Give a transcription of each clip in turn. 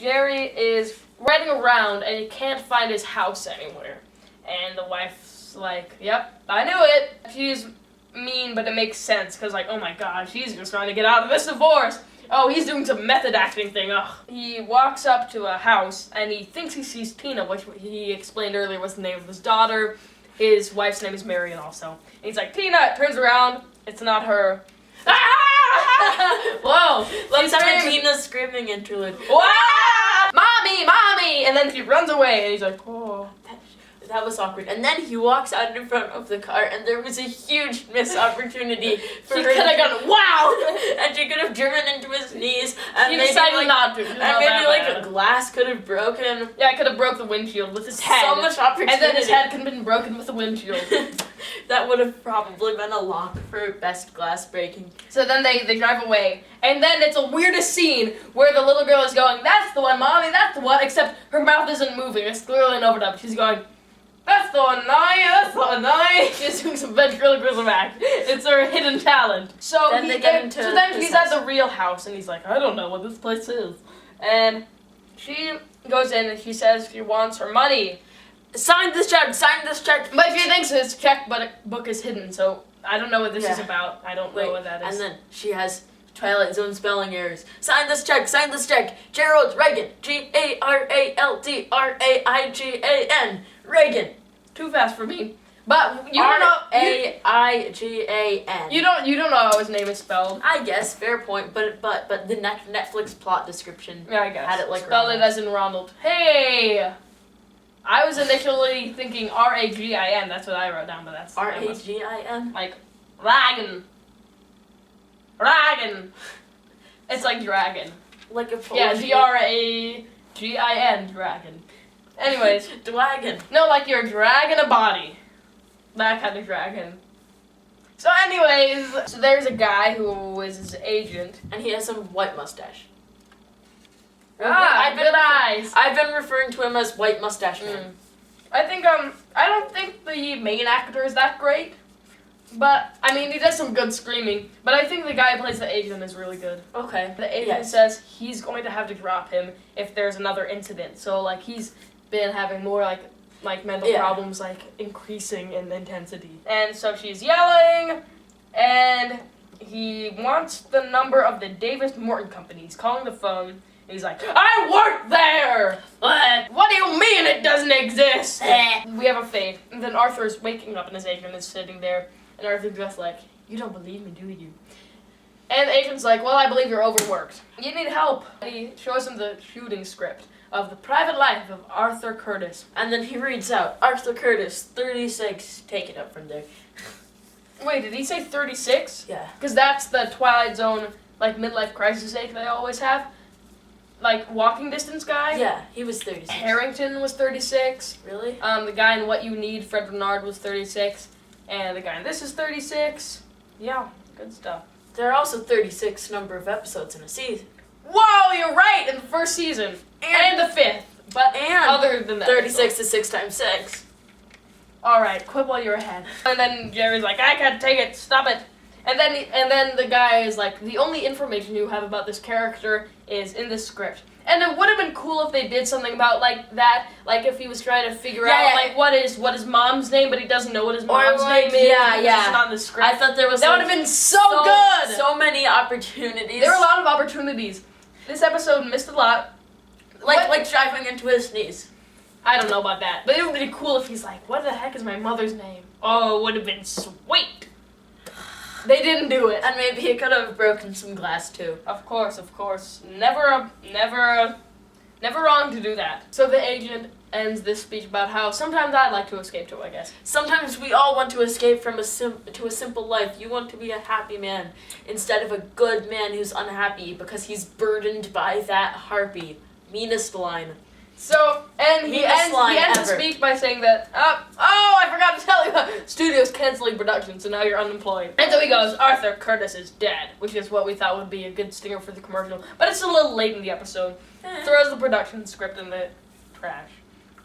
Jerry is riding around and he can't find his house anywhere. And the wife's like, yep, I knew it. She's mean, but it makes sense, because like, oh my god, she's just trying to get out of this divorce. Oh, he's doing some method acting thing. Ugh. He walks up to a house and he thinks he sees Tina, which he explained earlier was the name of his daughter. His wife's name is Marion also. And he's like, Tina, turns around, it's not her. Whoa! Let's have a Tina screaming interlude. Wow! Mommy, mommy! And then he runs away and he's like, oh. That was awkward. And then he walks out in front of the car, and there was a huge missed opportunity for her. She could have gone, wow! And she could have driven into his knees. And he maybe decided not to. And maybe a glass could have broken. Yeah, it could have broke the windshield with his head. So much opportunity. And then his head could have been broken with the windshield. That would have probably been a lock for best glass breaking. So then they drive away. And then it's a weirdest scene where the little girl is going, that's the one, mommy, that's the one. Except her mouth isn't moving. It's clearly an overdub. She's going, that's the one, that's the one. She's doing some ventriloquism act. It's her hidden talent. So then then he's at the real house, and he's like, I don't know what this place is. And she goes in, and she says she wants her money. Sign this check, sign this check. But she thinks his checkbook is hidden, so I don't know what this is about. I don't know what that is. And then she has Twilight Zone spelling errors. Sign this check, sign this check. Gerald Reagan, G-A-R-A-L-D-R-A-I-G-A-N. Reagan. Too fast for me. But you don't know R-A-I-G-A-N. You don't know how his name is spelled. I guess, fair point, but the Netflix plot description I guess. Had it like spelled it as in Ronald. Hey! I was initially thinking R-A-G-I-N, that's what I wrote down, but that's R-A-G-I-N? Like Ragan. Ragan. It's like dragon. Like a Polish. Yeah, G-R-A-G-I-N, dragon. Anyways. Dragon. No, like you're dragging a body. That kind of dragon. So anyways, so there's a guy who is his agent. And he has some white mustache. Good eyes. I've been referring to him as White Mustache Man. I think, I don't think the main actor is that great. But, I mean, he does some good screaming. But I think the guy who plays the agent is really good. Okay. The agent says he's going to have to drop him if there's another incident. So, like, he's been having more, like mental problems, like, increasing in intensity. And so she's yelling, and he wants the number of the Davis Morton Company. He's calling the phone, and he's like, I work there! What do you mean it doesn't exist? We have a fade. And then Arthur's waking up, and his agent is sitting there, and Arthur's just like, you don't believe me, do you? And the agent's like, well, I believe you're overworked. You need help. And he shows him the shooting script of The Private Life of Arthur Curtis. And then he reads out, Arthur Curtis, 36. Take it up from there. Wait, did he say 36? Yeah. Because that's the Twilight Zone, like, midlife crisis ache they always have. Like, walking distance guy. Yeah, he was 36. Harrington was 36. Really? The guy in What You Need, Fred Renard, was 36. And the guy in This is 36. Yeah, good stuff. There are also 36 number of episodes in a season. Whoa, you're right! In the first season. And the fifth. But other than that. 36 is 6 times 6. Alright, quit while you're ahead. And then Jerry's like, I can't take it, stop it. And then the guy is like, the only information you have about this character is in this script. And it would have been cool if they did something about like that, like if he was trying to figure out like what is mom's name, but he doesn't know what his mom's name is. It's not in the script. I thought there was that would have been so good. So many opportunities. There were a lot of opportunities. This episode missed a lot. Like driving into his knees. I don't know about that, but it would be cool if he's like, what the heck is my mother's name? Oh, it would have been sweet. They didn't do it. And maybe he could have broken some glass too. Of course. Never wrong to do that. So the agent ends this speech about how sometimes I'd like to escape too, I guess. Sometimes we all want to escape from to a simple life. You want to be a happy man instead of a good man who's unhappy because he's burdened by that harpy. Meanest line. So, and he ends the speech by saying that, I forgot to tell you, studio's canceling production, so now you're unemployed. And so he goes, Arthur Curtis is dead, which is what we thought would be a good stinger for the commercial. But it's a little late in the episode. Throws the production script in the trash.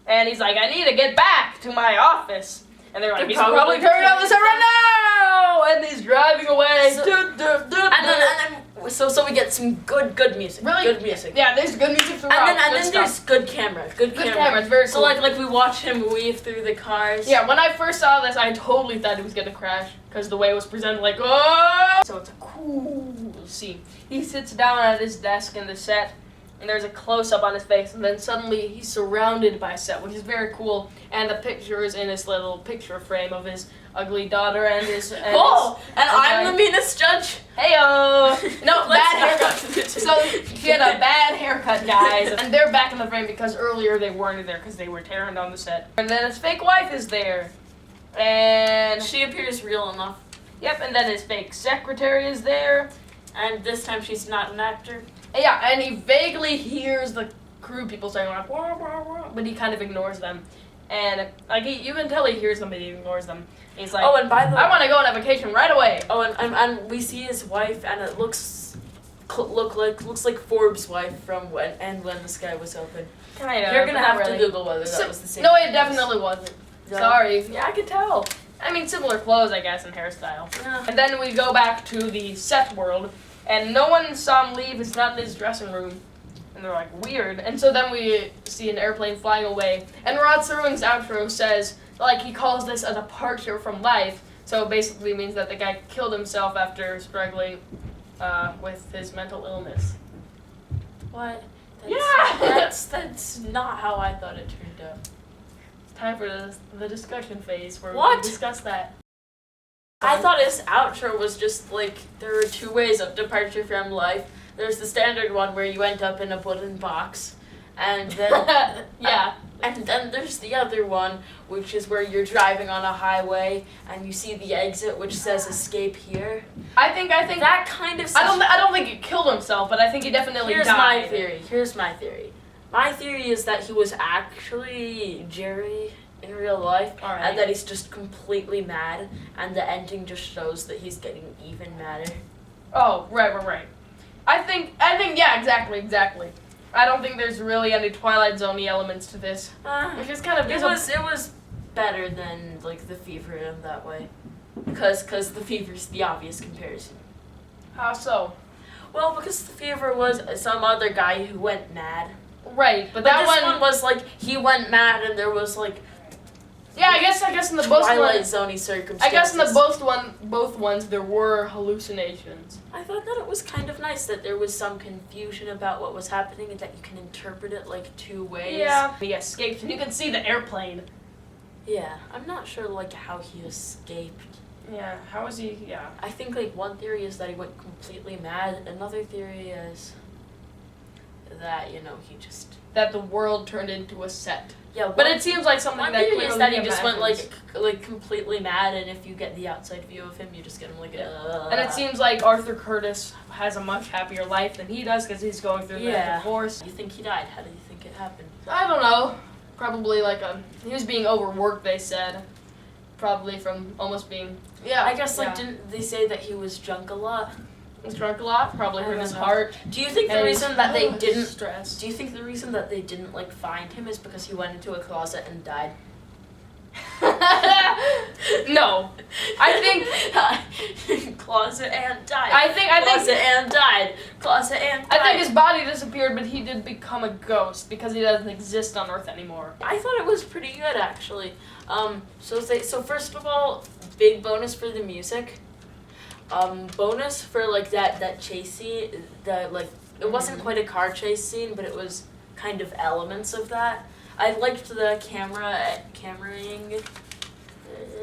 And he's like, I need to get back to my office. And they're like, he's probably turning on the set right now! And he's driving away. And then So we get some good music. Really Good music. Yeah, there's good music throughout. And then there's good camera. Good camera. It's very cool. So like we watch him weave through the cars. Yeah, when I first saw this, I totally thought it was gonna crash because the way it was presented, like, oh! So it's a cool scene. He sits down at his desk in the set, and there's a close-up on his face, and then suddenly he's surrounded by a set, which is very cool. And the picture is in this little picture frame of his ugly daughter and his. And I'm the meanest judge. Heyo! No, bad haircut. So she had a bad haircut, guys, and they're back in the frame because earlier they weren't there because they were tearing down the set. And then his fake wife is there, and she appears real enough. Yep, and then his fake secretary is there, and this time she's not an actor. Yeah, and he vaguely hears the crew people saying like, wah, wah, wah, but he kind of ignores them, and like you can tell he hears them, but he ignores them. He's like, oh, and by the way, I want to go on a vacation right away. Oh, and we see his wife, and it looks like Forbes' wife from when the sky was open. Kind of. You're gonna have to Google whether that was the same. No, it definitely wasn't. No. Sorry. Yeah, I could tell. I mean, similar clothes, I guess, and hairstyle. Yeah. And then we go back to the set world, and no one saw him leave. It's not in his dressing room. And they're like, weird. And so then we see an airplane flying away. And Rod Serling's outro says, like, he calls this a departure from life. So it basically means that the guy killed himself after struggling with his mental illness. What? That's not how I thought it turned out. It's time for the discussion phase where What? we can discuss that. I thought his outro was just like, there are two ways of departure from life. There's the standard one where you end up in a wooden box, and then yeah, and then there's the other one, which is where you're driving on a highway and you see the exit, which says "escape here." I think that kind of. I don't think he killed himself, but I think he definitely Here's died. Here's my theory. My theory is that he was actually Jerry in real life, and that he's just completely mad, and the ending just shows that he's getting even madder. Oh, right. I think, yeah, exactly. I don't think there's really any Twilight Zone-y elements to this, which is kind of. It was better than like the Fever in that way, because the Fever's the obvious comparison. How so? Well, because the Fever was some other guy who went mad. Right, but this one was like he went mad, and there was like. Yeah, I guess in the Twilight Zone-y circumstances. I guess in the both ones there were hallucinations. I thought that it was kind of nice that there was some confusion about what was happening and that you can interpret it like two ways. Yeah. He escaped, and you can see the airplane. Yeah, I'm not sure like how he escaped. Yeah, how was he? Yeah. I think like one theory is that he went completely mad. Another theory is that he just that the world turned into a set. Yeah, but it seems like something that clearly is that he just went like completely mad, and if you get the outside view of him, you just get him like. And it seems like Arthur Curtis has a much happier life than he does because he's going through the divorce. You think he died? How do you think it happened? I don't know. Probably he was being overworked. They said, probably from almost being. Yeah, I guess didn't they say that he was drunk a lot? Was drunk a lot, probably hurt his heart. Do you think the reason that they didn't stress? Do you think the reason that they didn't find him is because he went into a closet and died? No, I think closet and died. I think closet and died. Closet and died. I think his body disappeared, but he did become a ghost because he doesn't exist on Earth anymore. I thought it was pretty good actually. So first of all, big bonus for the music. Bonus for that chase scene, it wasn't quite a car chase scene, but it was kind of elements of that. I liked the cameraing.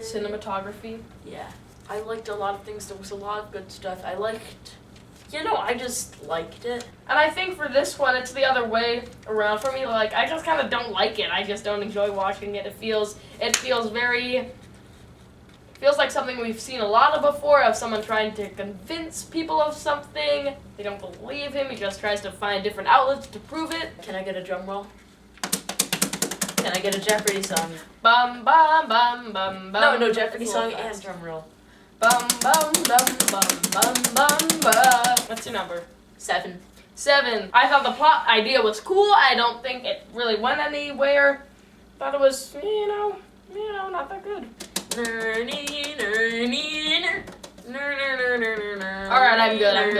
Cinematography. Yeah, I liked a lot of things. There was a lot of good stuff. I just liked it. And I think for this one, it's the other way around for me. I just kind of don't like it. I just don't enjoy watching it. It feels like something we've seen a lot of before, of someone trying to convince people of something. They don't believe him. He just tries to find different outlets to prove it. Can I get a drum roll? Can I get a Jeopardy song? Bum bum bum bum bum. No Jeopardy song and drum roll. Bum bum bum bum bum bum bum. What's your number? 7. 7. I thought the plot idea was cool. I don't think it really went anywhere. Thought it was, not that good. Alright, I'm good. I'm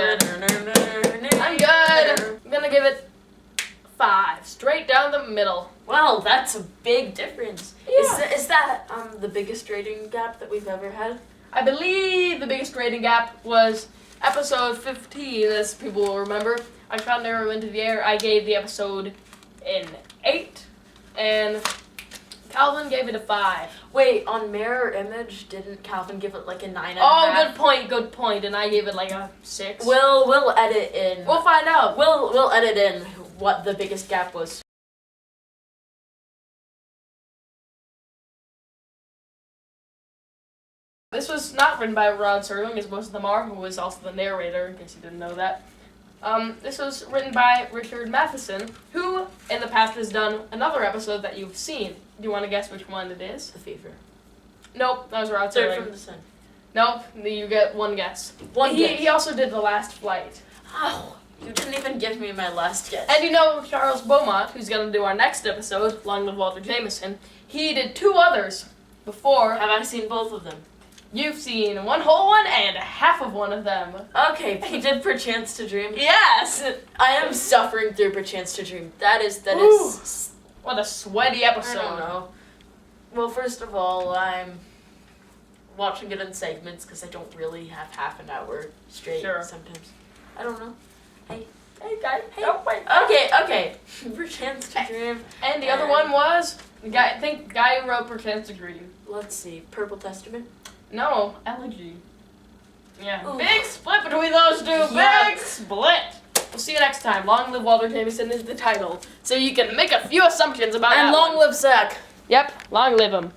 gonna give it 5. Straight down the middle. Well, that's a big difference. Yeah. Is that the biggest rating gap that we've ever had? I believe the biggest rating gap was episode 15, as people will remember. I found Arrow into the air. I gave the episode an 8, and Calvin gave it a 5. Wait, on Mirror Image, didn't Calvin give it like a 9.5? Oh, good point. And I gave it like a 6. We'll edit in. We'll find out. We'll edit in what the biggest gap was. This was not written by Rod Serling, as most of them are, who was also the narrator, in case you didn't know that. This was written by Richard Matheson, who in the past has done another episode that you've seen. Do you want to guess which one it is? The Fever. Nope, that was Rod Third Serling. from the Sun. Nope, you get one guess. Guess. He also did The Last Flight. Oh, you didn't even give me my last guess. And you know Charles Beaumont, who's going to do our next episode, Long Live Walter Jameson, he did 2 others before. Have I seen both of them? You've seen one whole one and half of one of them. Okay, he did Perchance to Dream. Yes! I am suffering through Perchance to Dream. That is. What a sweaty episode. I don't know. Well, first of all, I'm watching it in segments because I don't really have half an hour straight sometimes. I don't know. Hey guy. Hey. Oh, wait. Okay. Perchance to Dream. And the other one was the guy who wrote Perchance to Dream. Let's see. Purple Testament. No, Elegy. Yeah. Ooh. Big split between those two. Yeah. Big split. We'll see you next time. Long Live Walter Jameson is the title, so you can make a few assumptions about And that long one. live Zach. Yep. Long live him.